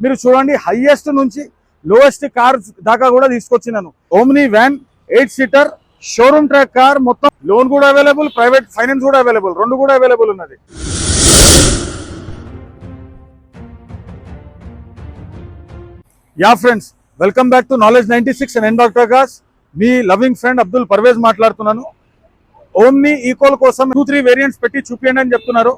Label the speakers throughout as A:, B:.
A: మీరు చూడండి హైయెస్ట్ నుంచి లోయెస్ట్ కార్స్ దాకా కూడా తీసుకొచ్చినాను. Omni van 8 seater showroom track car, మొత్తం లోన్ కూడా అవైలబుల్, ప్రైవేట్ ఫైనాన్స్ కూడా అవైలబుల్, రెండు కూడా అవైలబుల్ ఉన్నది. Yeah friends, welcome back to knowledge 96 and doctor cars. మీ లవింగ్ ఫ్రెండ్ అబ్దుల్ పర్వేజ్ మాట్లాడుతున్నాను. ఓమ్ని ఈకోల్ కోసం 2-3 వేరియంట్స్ పెట్టి చూపించండి అని చెప్తున్నారు.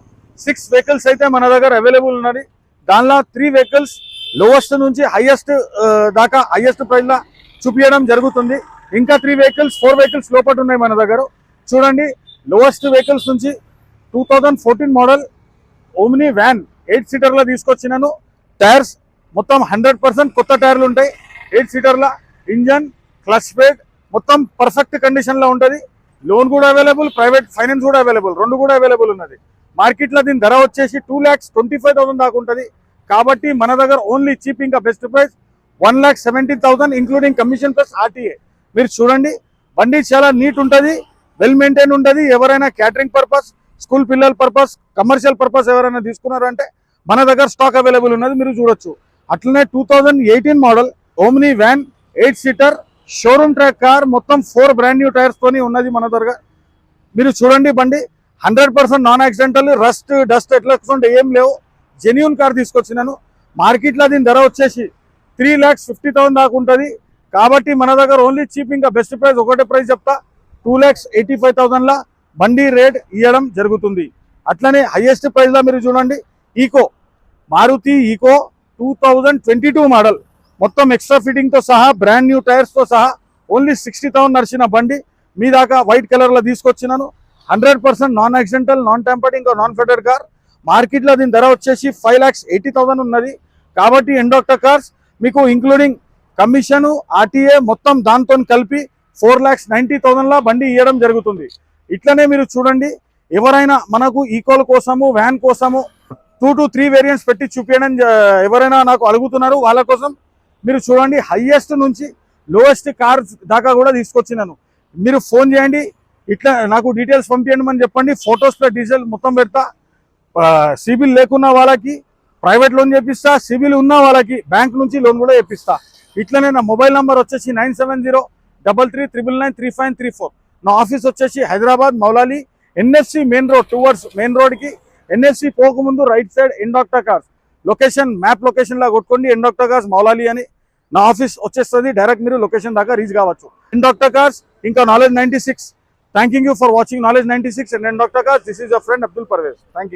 A: 6 వెహికల్స్ అయితే మన దగ్గర అవైలబుల్ ఉన్నది. దానిలో 3 వెహికల్స్ లోవెస్ట్ నుంచి హైయెస్ట్ దాకా హైయెస్ట్ ప్రైస్ లా చూపించడం జరుగుతుంది. ఇంకా 3 వెహికల్స్ 4 వెహికల్స్ లోపల ఉన్నాయి మన దగ్గర. చూడండి, లోవెస్ట్ వెహికల్స్ నుంచి 2014 మోడల్ ఓమ్ని వ్యాన్ 8 సీటర్లో తీసుకొచ్చినాను. టైర్స్ మొత్తం 100% కొత్త టైర్లు ఉంటాయి. 8 సీటర్ల ఇంజన్, క్లచ్ ప్లేట్ మొత్తం పర్ఫెక్ట్ కండిషన్లో ఉంటుంది. లోన్ కూడా అవైలబుల్, ప్రైవేట్ ఫైనాన్స్ కూడా అవైలబుల్, రెండు కూడా అవైలబుల్ ఉన్నది. మార్కెట్లో దీని ధర వచ్చేసి 2,25,000 దాకా ఉంటుంది. కాబట్టి మన దగ్గర ఓన్లీ చీప్, ఇంకా best price 1,70,000 including commission plus RTA. మీరు చూడండి, బండి చాలా నీట్ ఉంటుంది, వెల్ మెయింటైన్ ఉంటుంది. ఎవరైనా క్యాటరింగ్ పర్పస్, స్కూల్ పిల్లల పర్పస్, కమర్షియల్ పర్పస్ ఎవరైనా తీసుకున్నారంటే మన దగ్గర స్టాక్ అవైలబుల్ ఉన్నది, మీరు చూడొచ్చు. అట్లనే 2018 model omni van 8 seater showroom track car, మొత్తం 4 బ్రాండ్ న్యూ టైర్స్ తోని ఉన్నది మన దగ్గర. మీరు చూడండి, బండి 100% నాన్ యాక్సిడెంటల్, రస్ట్ డస్ట్ ఎట్లా ఏం లేవు. జెన్యూన్ కార్ తీసుకొచ్చినాను. మార్కెట్లో దీని ధర వచ్చేసి 3,50,000 దాకా ఉంటుంది. కాబట్టి మన దగ్గర ఓన్లీ చీప్, ఇంకా బెస్ట్ ప్రైస్ ఒకటే ప్రైస్ చెప్తా, 2,85,000 బండి రేట్ ఇవ్వడం జరుగుతుంది. అట్లనే హైయెస్ట్ ప్రైస్లో మీరు చూడండి, ఈకో మారుతి ఈకో 2022 మోడల్, మొత్తం ఎక్స్ట్రా ఫిట్టింగ్తో సహా, బ్రాండ్ న్యూ టైర్స్తో సహా ఓన్లీ 60,000 నడిచిన బండి మీ దాకా వైట్ కలర్లో తీసుకొచ్చినాను. 100% నాన్ యాక్సిడెంటల్, నాన్ టెంపర్డ్, ఇంకా నాన్ ఫెడర్ కార్. మార్కెట్లో దీని ధర వచ్చేసి 5,80,000 ఉన్నది. కాబట్టి ఎండాక్టర్ కార్స్ మీకు ఇంక్లూడింగ్ కమిషను, ఆర్టీఏ మొత్తం దాంతో కలిపి 4,90,000 బండి ఇవ్వడం జరుగుతుంది. ఇట్లనే మీరు చూడండి, ఎవరైనా మనకు ఈకోల్ కోసము, వ్యాన్ కోసము 2 to 3 వేరియంట్స్ పెట్టి చూపించడం ఎవరైనా నాకు అడుగుతున్నారు, వాళ్ళ కోసం మీరు చూడండి, హైయెస్ట్ నుంచి లోయెస్ట్ కార్స్ దాకా కూడా తీసుకొచ్చినాను. మీరు ఫోన్ చేయండి, ఇట్లా నాకు డీటెయిల్స్ పంపించండి చెప్పండి, ఫొటోస్లో డీటెయిల్ మొత్తం పెడతా. సిబిల్ లేకున్న వాళ్ళకి ప్రైవేట్ లోన్ చేపిస్తా, సిబిల్ ఉన్న వాళ్ళకి బ్యాంక్ నుంచి లోన్ కూడా చేపిస్తా. ఇట్లనే నా మొబైల్ నెంబర్ వచ్చేసి 9703393534. నా ఆఫీస్ వచ్చేసి Hyderabad Moulali, NFC main road, towards main రోడ్కి ఎన్ఎఫ్సి పోకముందు right side M doctor cars. Location map లొకేషన్లా కొట్టుకోండి, ఎండాక్టర్ కార్స్ మౌలాలి అని నా ఆఫీస్ వచ్చేస్తుంది. డైరెక్ట్ మీరు లొకేషన్ దాకా రీచ్ కావచ్చు. ఎండాక్టర్ కార్స్ ఇంకా knowledge 96. Thanking you for watching knowledge 96 and M doctor cars. This is your friend Abdul Parvez. Thank you.